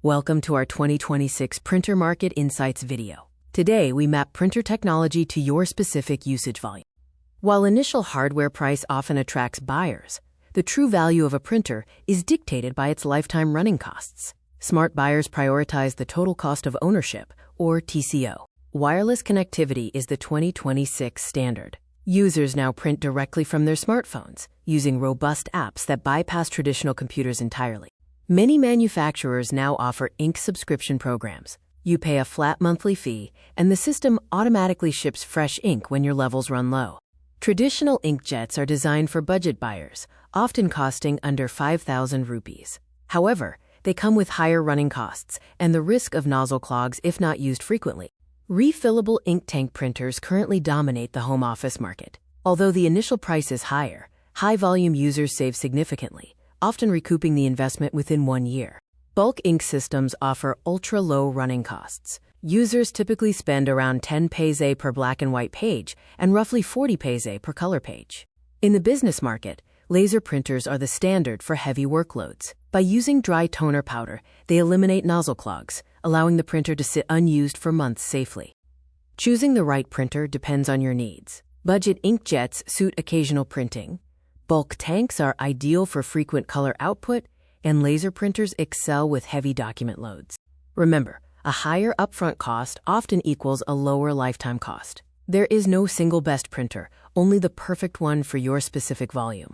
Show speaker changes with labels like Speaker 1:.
Speaker 1: Welcome to our 2026 Printer Market Insights video. Today, we map printer technology to your specific usage volume. While initial hardware price often attracts buyers, the true value of a printer is dictated by its lifetime running costs. Smart buyers prioritize the total cost of ownership, or TCO. Wireless connectivity is the 2026 standard. Users now print directly from their smartphones, using robust apps that bypass traditional computers entirely. Many manufacturers now offer ink subscription programs. You pay a flat monthly fee, and the system automatically ships fresh ink when your levels run low. Traditional inkjets are designed for budget buyers, often costing under 5,000 rupees. However, they come with higher running costs and the risk of nozzle clogs if not used frequently. Refillable ink tank printers currently dominate the home office market. Although the initial price is higher, high-volume users save significantly, often recouping the investment within 1 year. Bulk ink systems offer ultra-low running costs. Users typically spend around 10 paise per black and white page and roughly 40 paise per color page. In the business market, laser printers are the standard for heavy workloads. By using dry toner powder, they eliminate nozzle clogs, allowing the printer to sit unused for months safely. Choosing the right printer depends on your needs. Budget inkjets suit occasional printing. Bulk tanks are ideal for frequent color output, and laser printers excel with heavy document loads. Remember, a higher upfront cost often equals a lower lifetime cost. There is no single best printer, only the perfect one for your specific volume.